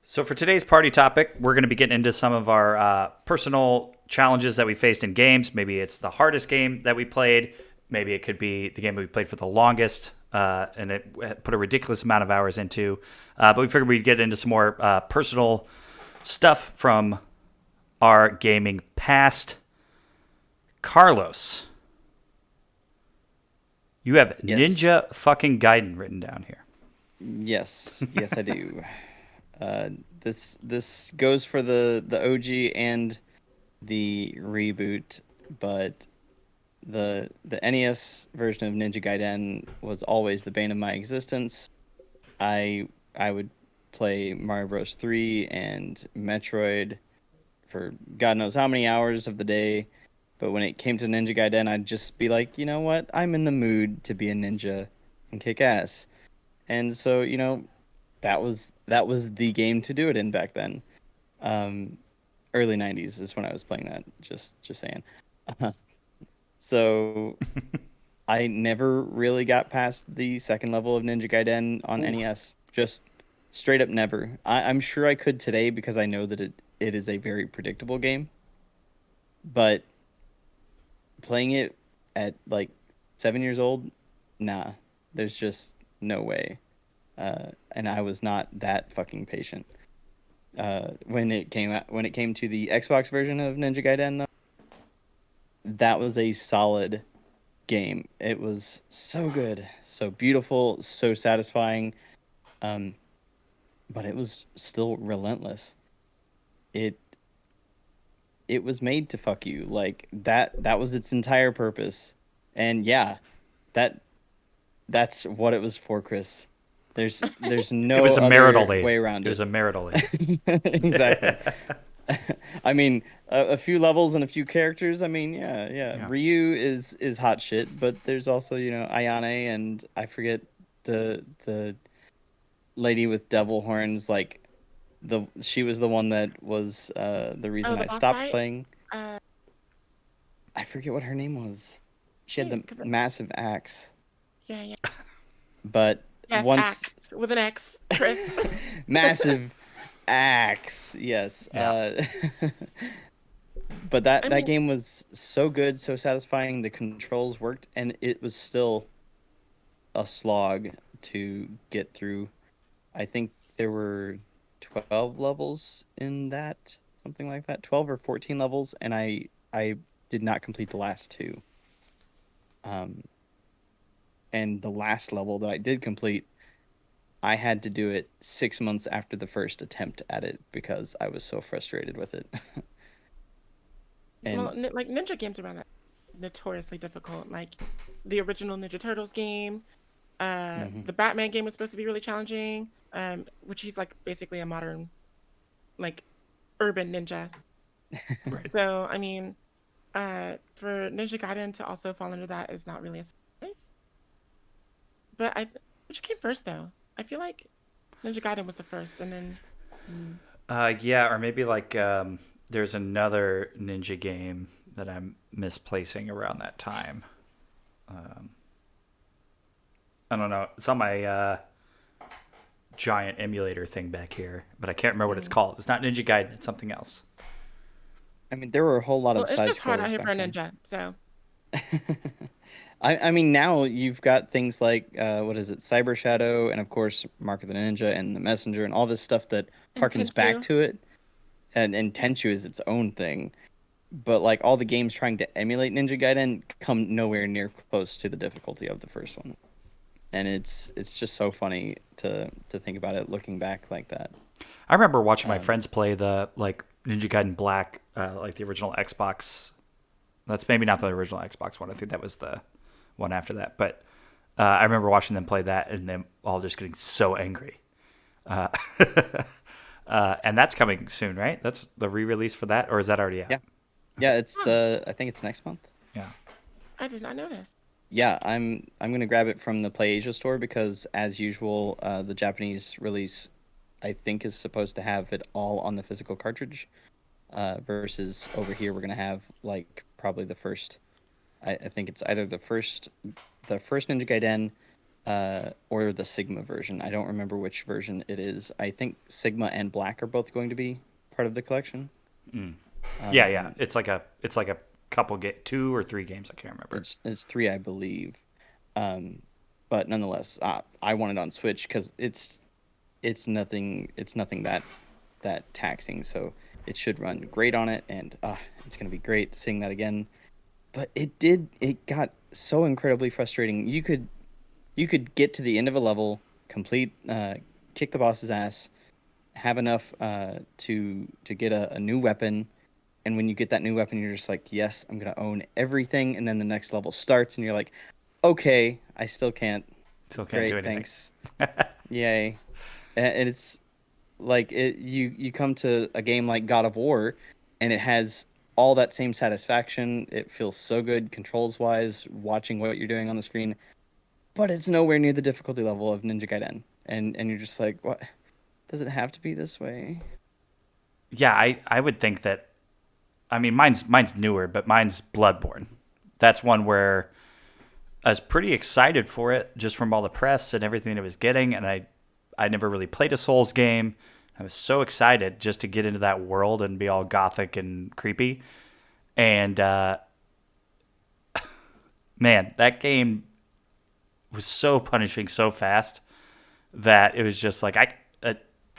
So, for today's party topic, we're going to be getting into some of our personal challenges that we faced in games. Maybe it's the hardest game that we played. Maybe it could be the game that we played for the longest and it put a ridiculous amount of hours into. But we figured we'd get into some more personal stuff from our gaming past. Carlos, you have Yes. Ninja fucking Gaiden written down here. Yes, I do. Uh, this goes for the OG and the reboot, but the NES version of Ninja Gaiden was always the bane of my existence. I would play Mario Bros. 3 and Metroid for God knows how many hours of the day, but when it came to Ninja Gaiden, I'd just be like, you know what? I'm in the mood to be a ninja and kick ass. And so, that was the game to do it in back then. Um, Early '90s is when I was playing that. Just saying. So I never really got past the second level of Ninja Gaiden on Ooh. NES. Just straight up never. I'm sure I could today because I know that it is a very predictable game. But playing it at like 7 years old, nah. There's just no way. And I was not that fucking patient. When it came to the Xbox version of Ninja Gaiden, though, that was a solid game. It was so good, so beautiful, so satisfying. Um, but it was still relentless. It it was made to fuck you. Like that was its entire purpose. And yeah, that that's what it was for, Chris. There's It no was a marital other aid. way around It was it. a marital aid. Exactly. I mean, a few levels and a few characters. I mean, yeah. Yeah. Ryu is hot shit, but there's also Ayane and I forget the lady with devil horns. Like the she was the one that was the Oh, reason the I boss stopped fight? playing. Uh, I forget what her name was. She had she, the cause, massive axe, yeah. but Yes, once axe with an X, Chris. massive axe, yes. Yeah. But that I that mean, game was so good, so satisfying. The controls worked, and it was still a slog to get through. I think there were 12 levels in that, something like that, 12 or 14 levels, and I did not complete the last two. Um, and the last level that I did complete, I had to do it 6 months after the first attempt at it because I was so frustrated with it. well, And like Ninja games around that notoriously difficult. Like the original Ninja Turtles game, mhm. the Batman game was supposed to be really challenging. Which he's like basically a modern like urban ninja. Right. So I mean, for Ninja Gaiden to also fall under that is not really a surprise. But which came first though? I feel like Ninja Gaiden was the first, and then. Mm, Yeah, or maybe like there's another ninja game that I'm misplacing around that time. Um, I don't know. It's on my giant emulator thing back here, but I can't remember what it's mm. called. It's not Ninja Gaiden. It's something else. I mean, there were a whole lot Well, of it's side just hard out scrollers here for back a then. ninja. So I mean, now you've got things like what is it, Cyber Shadow, and of course Mark of the Ninja and the Messenger, and all this stuff that harkens intent back you. to it. And Tenchu is its own thing, but like all the games trying to emulate Ninja Gaiden come nowhere near close to the difficulty of the first one. And it's just so funny to think about it looking back like that. I remember watching my Um, friends play the like Ninja Gaiden Black, like the original Xbox. That's maybe not the original Xbox one. I think that was the one after that. But I remember watching them play that and them all just getting so angry. Uh, and that's coming soon, right? That's the re-release for that, or is that already out? yeah, yeah, it's Huh, I think it's next month. Yeah. I did not know this. Yeah, I'm gonna grab it from the PlayAsia store because, as usual, the Japanese release I think is supposed to have it all on the physical cartridge. Versus over here, we're gonna have probably the first. I think it's either the first Ninja Gaiden, or the Sigma version. I don't remember which version it is. I think Sigma and Black are both going to be part of the collection. Yeah. It's like a couple 2 or 3 games. I can't remember. It's 3, I believe. But nonetheless, I want it on Switch because it's nothing that taxing. So it should run great on it, and it's gonna be great seeing that again. But it got so incredibly frustrating. You could get to the end of a level, complete, kick the boss's ass, have enough to get a new weapon, and when you get that new weapon, you're just like, yes, I'm gonna own everything. And then the next level starts, and you're like, okay, I still can't. Still can't Great, do anything. thanks. Yay. And it's like you come to a game like God of War, and it has all that same satisfaction. It feels so good controls wise, watching what you're doing on the screen, but it's nowhere near the difficulty level of Ninja Gaiden. And you're just like, what? Does it have to be this way? Yeah, I would think that. I mean, mine's newer, but mine's Bloodborne. That's one where I was pretty excited for it just from all the press and everything it was getting, and I never really played a Souls game. I was so excited just to get into that world and be all gothic and creepy. And man, that game was so punishing so fast that it was just like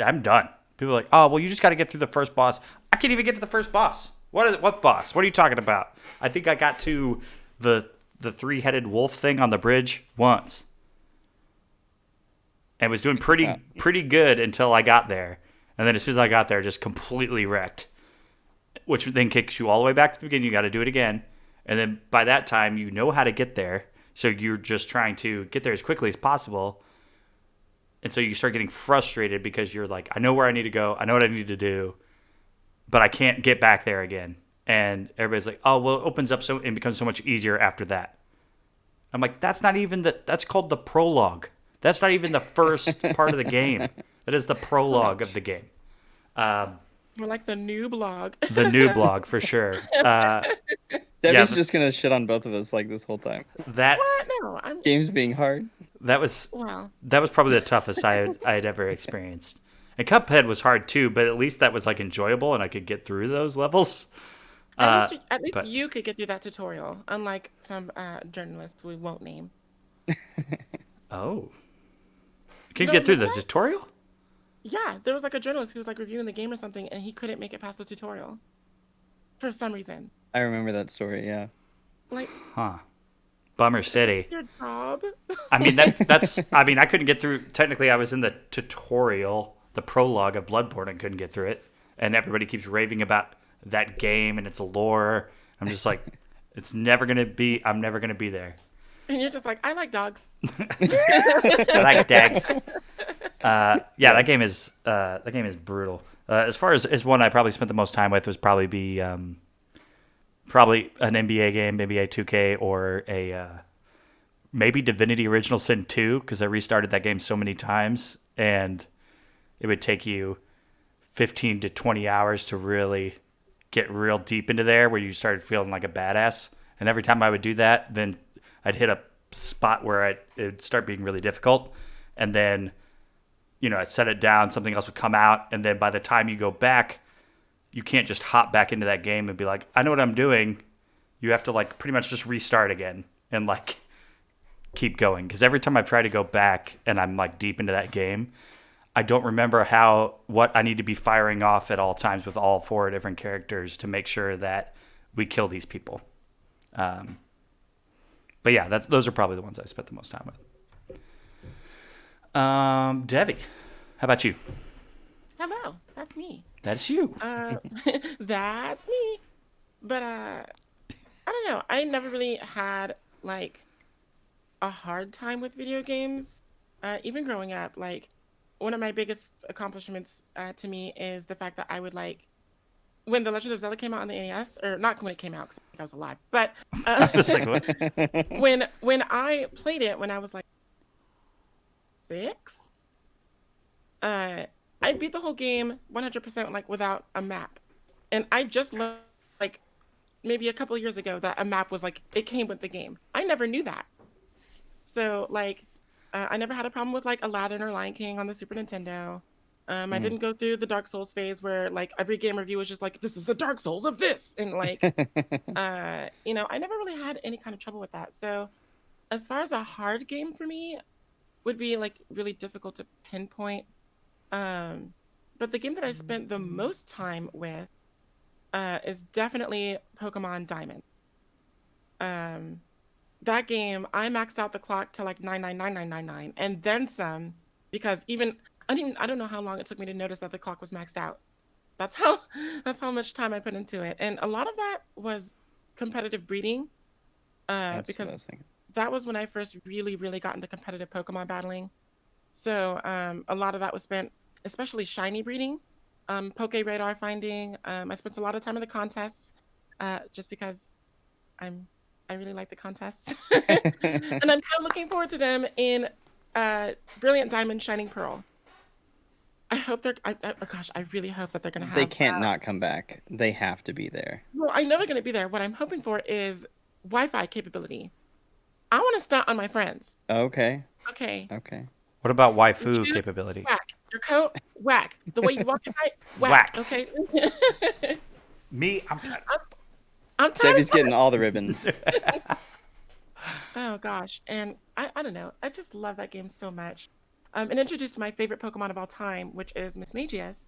I'm done. People are like, oh well, you just got to get through the first boss. I can't even get to the first boss. What boss? What are you talking about? I think I got to the 3-headed wolf thing on the bridge once, and was doing pretty good until I got there. And then as soon as I got there, just completely wrecked, which then kicks you all the way back to the beginning. You got to do it again. And then by that time, you know how to get there. So you're just trying to get there as quickly as possible. And so you start getting frustrated because you're like, I know where I need to go. I know what I need to do, but I can't get back there again. And everybody's like, oh, well, it opens up and becomes so much easier after that. I'm like, that's not even that's called the prologue. That's not even the first part of the game. That is the prologue of the game. More like the new blog. The new blog, for sure. Debbie's just gonna shit on both of us like this whole time. That What? No, I'm. Games being hard. that was Wow. probably the toughest I had ever experienced. And Cuphead was hard too, but at least that was like enjoyable, and I could get through those levels. At least But you could get through that tutorial, unlike some journalists we won't name. oh, You can you don't get through know the that? tutorial? Yeah, there was like a journalist who was like reviewing the game or something, and he couldn't make it past the tutorial for some reason. I remember that story. Yeah. Like, Huh. Bummer City. your job. I mean that's I mean I couldn't get through. Technically, I was in the tutorial, the prologue of Bloodborne, and couldn't get through it. And everybody keeps raving about that game and its lore. I'm just like, I'm never gonna be there. And you're just like, I like dogs. I like dags. Yeah, that game is brutal. As far as one I probably spent the most time with was probably an NBA game, NBA 2K, or a maybe Divinity Original Sin 2, because I restarted that game so many times, and it would take you 15 to 20 hours to really get real deep into there, where you started feeling like a badass. And every time I would do that, then I'd hit a spot where it would start being really difficult, and then I'd set it down, something else would come out, and then by the time you go back, you can't just hop back into that game and be like, I know what I'm doing. You have to like pretty much just restart again and like keep going, because every time I've tried to go back and I'm like deep into that game, I don't remember what I need to be firing off at all times with all 4 different characters to make sure that we kill these people. But yeah, those are probably the ones I spent the most time with. Debbie, how about you? Hello, that's me. That's you. That's me. But I don't know. I never really had like a hard time with video games. Even growing up, like one of my biggest accomplishments to me is the fact that I would like when The Legend of Zelda came out on the NES, or not when it came out because I think I was alive, but I was like, what? when I played it when I was like 6, I beat the whole game 100% like without a map, and I just learned like maybe a couple of years ago that a map was like it came with the game. I never knew that. So like I never had a problem with like Aladdin or Lion King on the Super Nintendo. I didn't go through the Dark Souls phase where like every game review was just like, this is the Dark Souls of this. And like, I never really had any kind of trouble with that. So as far as a hard game for me would be like really difficult to pinpoint. But the game that I spent the most time with is definitely Pokemon Diamond. Um, that game, I maxed out the clock to like 99999 and then some, because I don't know how long it took me to notice that the clock was maxed out. That's how that's how much time I put into it. And a lot of that was competitive breeding, That's what I because was thinking. that was when I first really, really got into competitive Pokemon battling. So a lot of that was spent, especially shiny breeding, Poke radar finding. I spent a lot of time in the contests, just because I'm I really like the contests, and I'm so looking forward to them in Brilliant Diamond, Shining Pearl. I hope oh gosh, I really hope that they're gonna They have. can't not come back. They have to be there. Well, I know they're gonna be there. What I'm hoping for is Wi-Fi capability. I want to stunt on my friends. Okay. Okay. Okay. What about Your waifu shoes, capability? whack. Your coat, whack. The way you walk your bike, Whack. whack. Okay. Me, I'm tired Debbie's of getting all the ribbons. Oh gosh, and I don't know. I just love that game so much. And introduced my favorite Pokemon of all time, which is Miss Magius,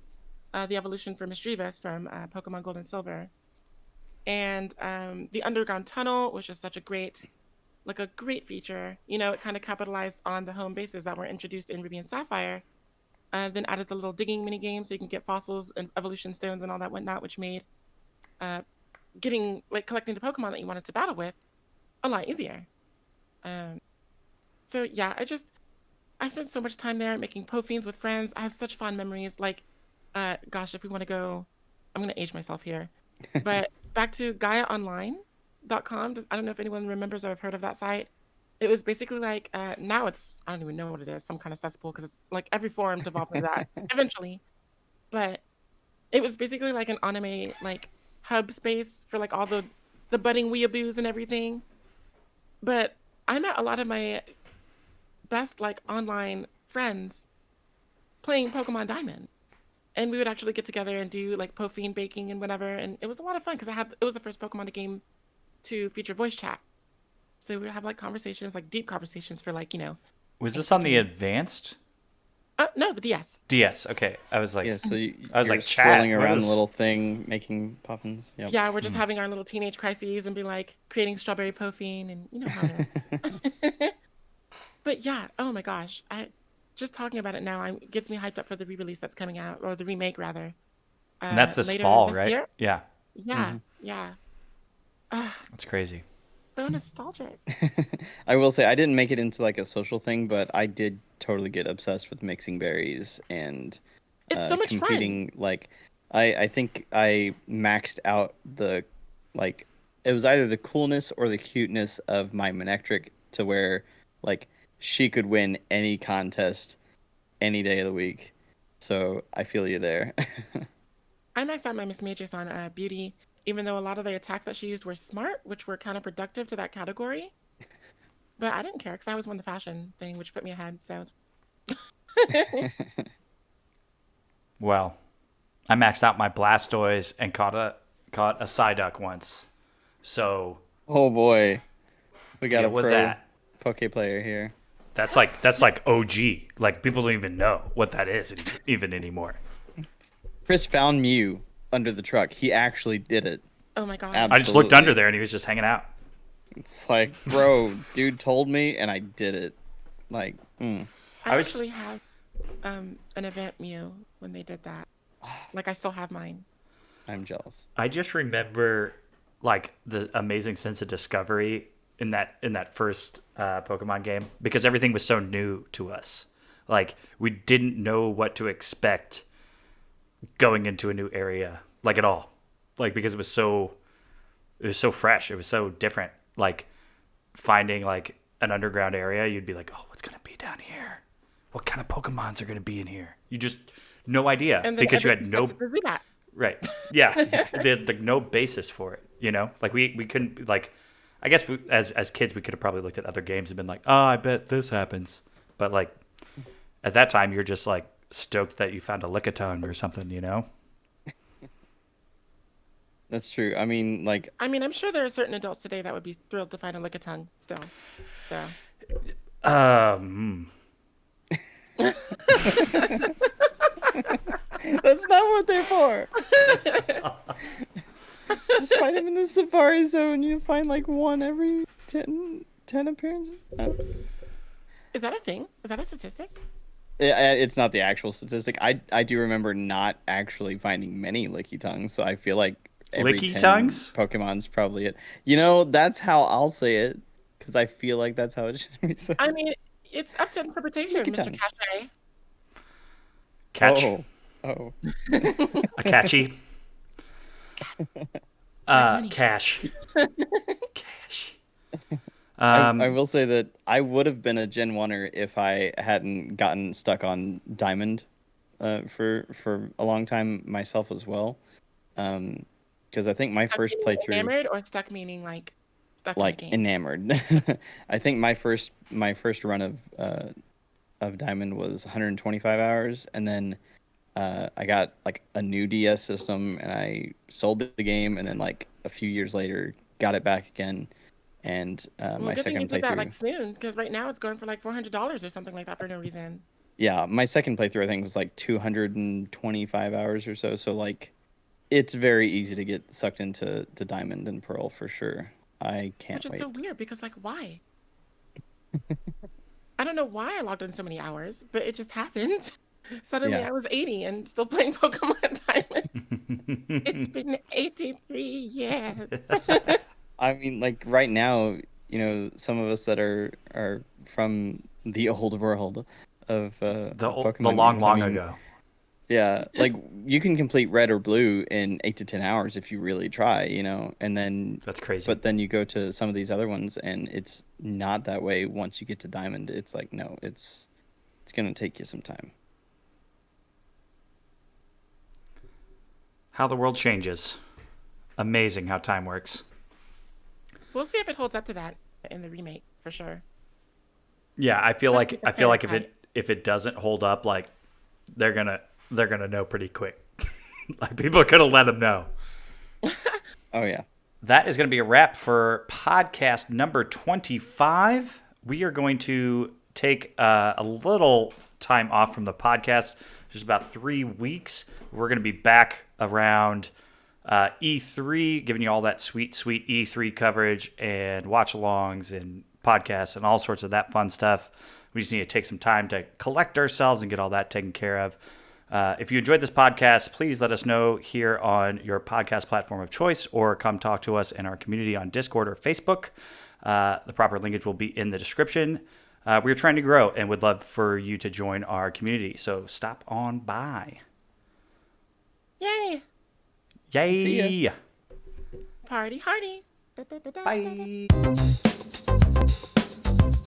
the evolution for Misdreavus from Pokemon Gold and Silver. And the underground tunnel was just such a great feature. It kind of capitalized on the home bases that were introduced in Ruby and Sapphire. Then added the little digging mini game so you can get fossils and evolution stones and all that whatnot, which made uh, collecting the Pokemon that you wanted to battle with a lot easier. Um, so yeah, I spent so much time there making Pofiends with friends. I have such fond memories. Like, gosh, if we want to go, I'm gonna age myself here, but back to GaiaOnline.com. I don't know if anyone remembers or have heard of that site. It was basically like now I don't even know what it is, some kind of cesspool because it's like every forum devolved into that eventually. But it was basically like an anime like hub space for like all the budding weeaboos and everything. But I met a lot of my best like online friends playing Pokemon Diamond. And we would actually get together and do like Pofiend baking and whatever. And it was a lot of fun because it was the first Pokemon game to feature voice chat. So we would have like conversations, like deep conversations for like, Was like this on the 15 advanced no, the DS. DS? Okay, I was like, Yeah, so I was you're like, chat. swirling What around is- the little thing, making puffins. Yep. Yeah, we're just having our little teenage crises and be like creating strawberry Pofiend and you know how it is. But yeah, oh my gosh. I just talking about it now gets me hyped up for the re-release that's coming out, or the remake rather. And that's this Later fall, this right? year. Yeah, Yeah, yeah. that's crazy. So nostalgic. I will say I didn't make it into like a social thing, but I did totally get obsessed with mixing berries and It's so much fun. competing. Like, I think I maxed out like it was either the coolness or the cuteness of my Manectric to where like she could win any contest any day of the week. So I feel you there. I maxed out my Miss Matrix on beauty, even though a lot of the attacks that she used were smart, which were counterproductive to that category. But I didn't care because I always won the fashion thing, which put me ahead. So Well, I maxed out my Blastoise and caught a Psyduck once. So Oh boy, we got deal a with pro that. Poke player here. That's like OG. Like people don't even know what that is even anymore. Chris found Mew under the truck. He actually did it. oh my god. Ab- I just looked Absolutely. under there and he was just hanging out. It's like, bro, dude told me and I did it. Like, I I was- actually have an event Mew when they did that. Like I still have mine. I'm jealous. I just remember like the amazing sense of discovery in that first Pokemon game because everything was so new to us. Like we didn't know what to expect going into a new area, like at all. Like because it was so fresh, it was so different. Like finding like an underground area, you'd be like, oh, what's gonna be down here? What kind of Pokemons are gonna be in here? You just no idea And then because you had everything no starts to do that. right. Yeah, they had like no basis for it. Like we couldn't like. I guess as kids we could have probably looked at other games and been like, oh, I bet this happens, But like at that time, you're just like stoked that you found a lickitung or something, you know? That's true. I mean, like, I mean, I'm sure there are certain adults today that would be thrilled to find a lickitung still. So. Um, that's not what they're for. Just find them in the Safari Zone. You find like one every 10 appearances. Is that a thing? Is that a statistic? It's not the actual statistic. I do remember not actually finding many Licky Tongues, so I feel like every Licky 10 tongues? Pokemon's probably it. You know, that's how I'll say it, because I feel like that's how it should be said. I mean, it's up to interpretation, Licky Mr. tongue. Cachet. Catch. Oh. A catchy. money. Cash. Cash. I will say that I would have been a Gen 1er if I hadn't gotten stuck on Diamond for a long time myself as well. Because I think my Stuck first meaning playthrough, enamored, or stuck meaning like stuck like in the game? enamored. I think my first run of Diamond was 125 hours, and then I got like a new DS system, and I sold the game, and then like a few years later got it back again. And Well, my good thing you second did that playthrough, like soon, because right now it's going for like $400 or something like that for no reason. yeah, my second playthrough I think was like 225 hours or so. So like, it's very easy to get sucked into Diamond and Pearl for sure. I can't Which is wait. so weird because like why? I don't know why I logged in so many hours, but it just happened. Suddenly Yeah. I was 80 and still playing Pokemon Diamond. It's been 83 years. I mean, like right now, you know, some of us that are from the old world of the Pokemon long, games, long I mean, ago. yeah, like you can complete Red or Blue in 8 to 10 hours if you really try, you know, and then That's crazy. but then you go to some of these other ones and it's not that way once you get to Diamond. It's like, no, it's gonna take you some time. How the world changes. Amazing how time works. We'll see if it holds up to that in the remake for sure. Yeah, I feel Especially like with the if it doesn't hold up, like they're gonna know pretty quick. Like people are gonna let them know. Oh yeah. That is going to be a wrap for podcast number 25. We are going to take a little time off from the podcast, just about 3 weeks. We're going to be back around E3, giving you all that sweet E3 coverage and watch-alongs and podcasts and all sorts of that fun stuff. We just need to take some time to collect ourselves and get all that taken care of. If you enjoyed this podcast, please let us know here on your podcast platform of choice or come talk to us in our community on Discord or Facebook. The proper linkage will be in the description. We're trying to grow and would love for you to join our community. So stop on by. Yay! Yay! See ya. Party hardy. Bye.